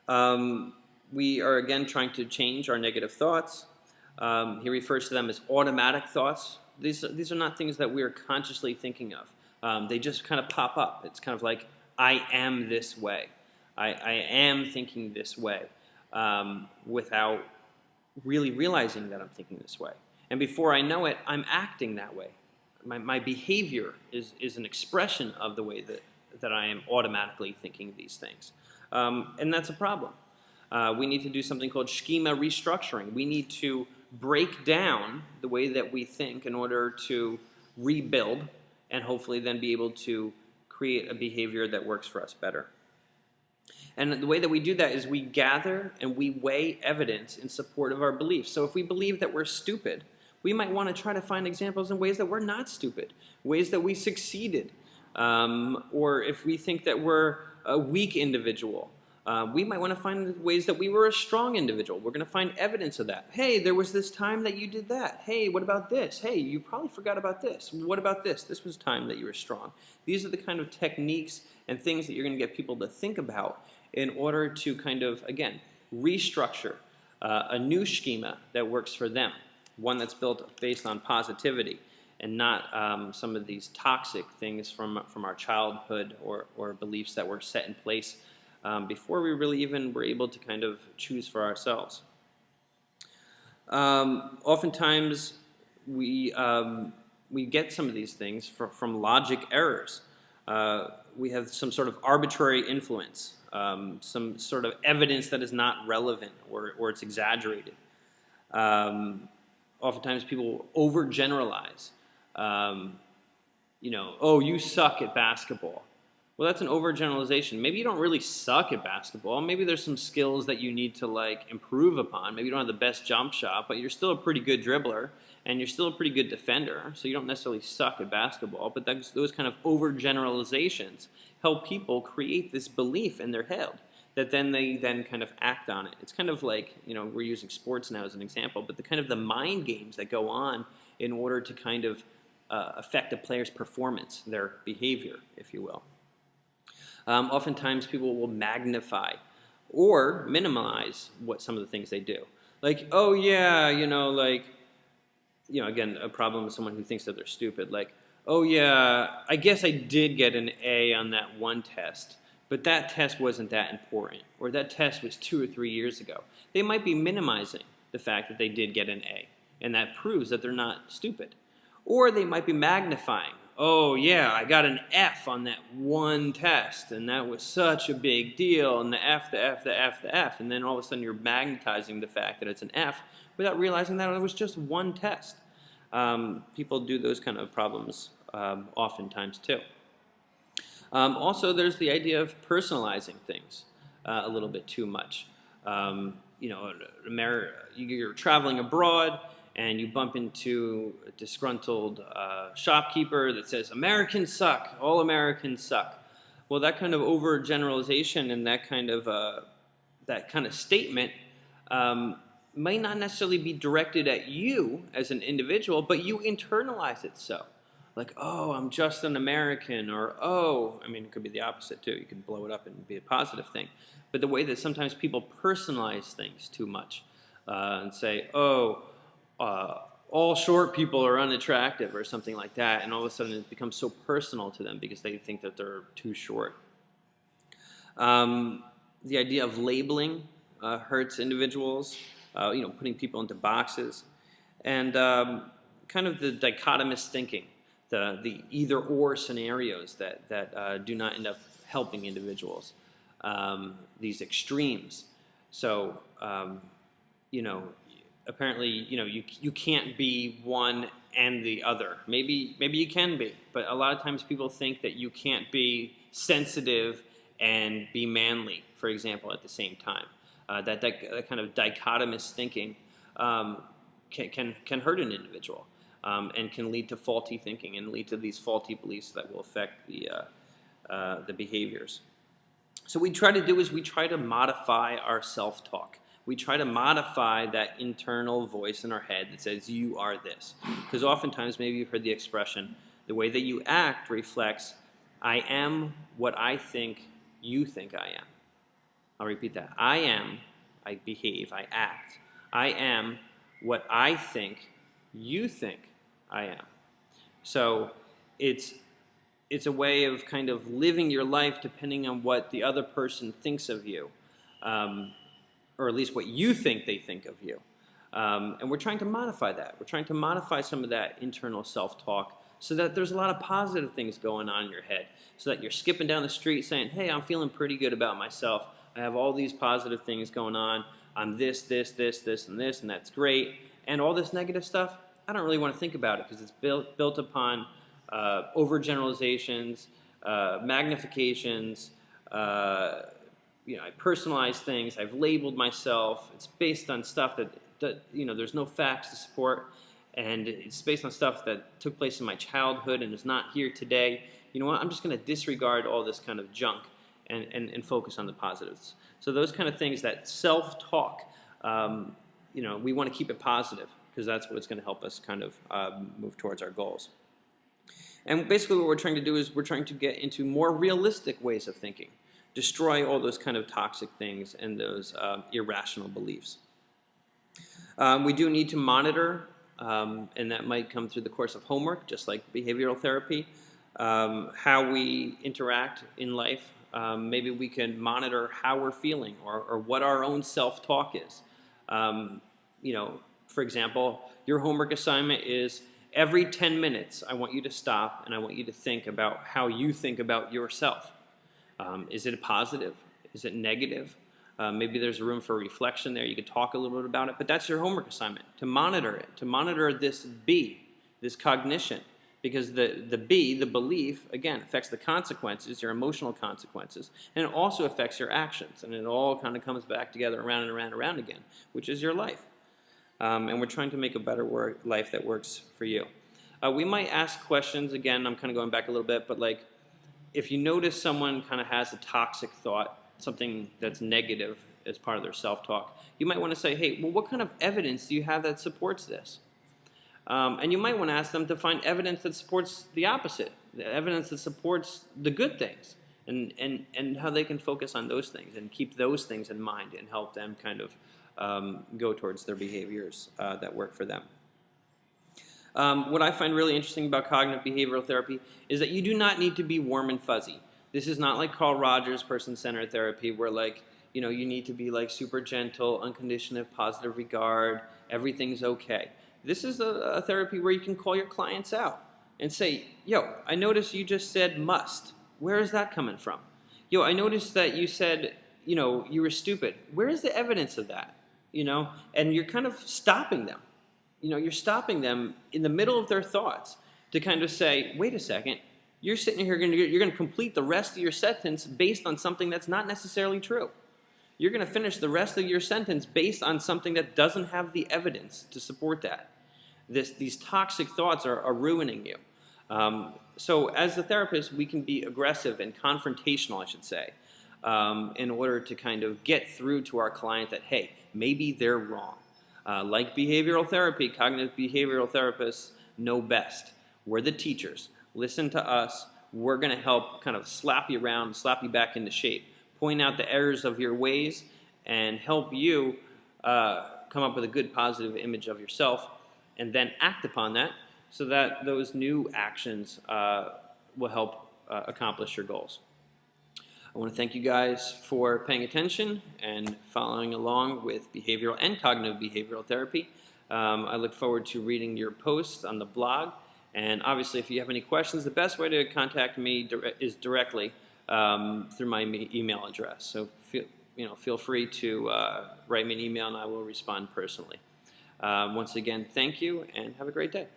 We are again trying to change our negative thoughts. He refers to them as automatic thoughts. These are not things that we are consciously thinking of. They just kind of pop up. It's kind of like, I am this way. I am thinking this way, without really realizing that I'm thinking this way. And before I know it, I'm acting that way. My behavior is an expression of the way that I am automatically thinking these things. And that's a problem. We need to do something called schema restructuring. We need to break down the way that we think in order to rebuild and hopefully then be able to create a behavior that works for us better. And the way that we do that is we gather and we weigh evidence in support of our beliefs. So if we believe that we're stupid, we might want to try to find examples in ways that we're not stupid, ways that we succeeded. Or if we think that we're a weak individual, we might want to find ways that we were a strong individual. We're going to find evidence of that. Hey, there was this time that you did that. Hey, what about this? Hey, you probably forgot about this. What about this? This was time that you were strong. These are the kind of techniques and things that you're going to get people to think about in order to kind of, again, restructure a new schema that works for them, one that's built based on positivity and not some of these toxic things from our childhood or beliefs that were set in place before we really even were able to kind of choose for ourselves. Oftentimes, we get some of these things from logic errors. We have some sort of arbitrary influence, some sort of evidence that is not relevant or it's exaggerated. Oftentimes, people overgeneralize. Oh, you suck at basketball. Well, that's an overgeneralization. Maybe you don't really suck at basketball. Maybe there's some skills that you need to improve upon. Maybe you don't have the best jump shot, but you're still a pretty good dribbler and you're still a pretty good defender. So you don't necessarily suck at basketball. But those kind of overgeneralizations help people create this belief in their head that they kind of act on it. It's kind of like, we're using sports now as an example, but the mind games that go on in order to kind of affect a player's performance, their behavior, if you will. Oftentimes people will magnify or minimize what some of the things they do. Like, oh yeah, again, a problem with someone who thinks that they're stupid. Like, oh yeah, I guess I did get an A on that one test, but that test wasn't that important, or that test was 2 or 3 years ago. They might be minimizing the fact that they did get an A, and that proves that they're not stupid. Or they might be magnifying. Oh yeah, I got an F on that one test, and that was such a big deal, and the F, the F, the F, the F, and then all of a sudden you're magnetizing the fact that it's an F without realizing that it was just one test. People do those kind of problems oftentimes too. Also, there's the idea of personalizing things a little bit too much. You're traveling abroad, and you bump into a disgruntled shopkeeper that says, Americans suck, all Americans suck. Well, that kind of overgeneralization and that kind of statement might not necessarily be directed at you as an individual, but you internalize it so. Like, oh, I'm just an American, or oh, it could be the opposite too. You can blow it up and be a positive thing. But the way that sometimes people personalize things too much and say, oh, all short people are unattractive or something like that, and all of a sudden it becomes so personal to them because they think that they're too short. The idea of labeling hurts individuals, putting people into boxes, and kind of the dichotomous thinking, the either-or scenarios that do not end up helping individuals, these extremes. So, apparently, you can't be one and the other. Maybe you can be, but a lot of times people think that you can't be sensitive and be manly, for example, at the same time. That kind of dichotomous thinking can hurt an individual and can lead to faulty thinking and lead to these faulty beliefs that will affect the behaviors. So what we try to do is we try to modify our self-talk. We try to modify that internal voice in our head that says, you are this. Because oftentimes, maybe you've heard the expression, the way that you act reflects, I am what I think you think I am. I'll repeat that. I am, I behave, I act. I am what I think you think I am. So it's a way of kind of living your life depending on what the other person thinks of you, or at least what you think they think of you. And we're trying to modify that. We're trying to modify some of that internal self-talk so that there's a lot of positive things going on in your head, so that you're skipping down the street saying, hey, I'm feeling pretty good about myself. I have all these positive things going on. I'm this, and this, and that's great. And all this negative stuff, I don't really want to think about it because it's built upon overgeneralizations, magnifications. I personalize things. I've labeled myself. It's based on stuff that there's no facts to support, and it's based on stuff that took place in my childhood and is not here today. You know what? I'm just going to disregard all this kind of junk and focus on the positives. So those kind of things, that self-talk, we want to keep it positive because that's what's going to help us kind of move towards our goals. And basically what we're trying to do is we're trying to get into more realistic ways of thinking, destroy all those kind of toxic things and those irrational beliefs. We do need to monitor, and that might come through the course of homework, just like behavioral therapy, how we interact in life. Maybe we can monitor how we're feeling or what our own self-talk is. For example, your homework assignment is every 10 minutes, I want you to stop and I want you to think about how you think about yourself. Is it positive? Is it negative? Maybe there's a room for reflection there. You could talk a little bit about it, but that's your homework assignment, to monitor it, to monitor this this cognition, because the belief, again, affects the consequences, your emotional consequences, and it also affects your actions, and it all kind of comes back together around and around again, which is your life. And we're trying to make a better life that works for you. We might ask questions, again, I'm kind of going back a little bit, but like, if you notice someone kind of has a toxic thought, something that's negative as part of their self-talk, you might want to say, hey, well, what kind of evidence do you have that supports this? And you might want to ask them to find evidence that supports the opposite, the evidence that supports the good things, and how they can focus on those things and keep those things in mind and help them kind of go towards their behaviors that work for them. What I find really interesting about cognitive behavioral therapy is that you do not need to be warm and fuzzy. This is not like Carl Rogers' person-centered therapy where you need to be like super gentle, unconditional, positive regard, everything's okay. This is a therapy where you can call your clients out and say, yo, I noticed you just said must. Where is that coming from? Yo, I noticed that you said, you were stupid. Where is the evidence of that? And you're kind of stopping them. You're stopping them in the middle of their thoughts to kind of say, wait a second, you're sitting here, you're going to complete the rest of your sentence based on something that's not necessarily true. You're going to finish the rest of your sentence based on something that doesn't have the evidence to support that. These toxic thoughts are ruining you. So as a therapist, we can be aggressive and confrontational, I should say, in order to kind of get through to our client that, hey, maybe they're wrong. Like behavioral therapy, cognitive behavioral therapists know best. We're the teachers. Listen to us. We're going to help kind of slap you around, slap you back into shape, point out the errors of your ways, and help you come up with a good positive image of yourself, and then act upon that so that those new actions will help accomplish your goals. I want to thank you guys for paying attention and following along with behavioral and cognitive behavioral therapy. I look forward to reading your posts on the blog. And obviously, if you have any questions, the best way to contact me is directly through my email address. So feel free to write me an email, and I will respond personally. Once again, thank you, and have a great day.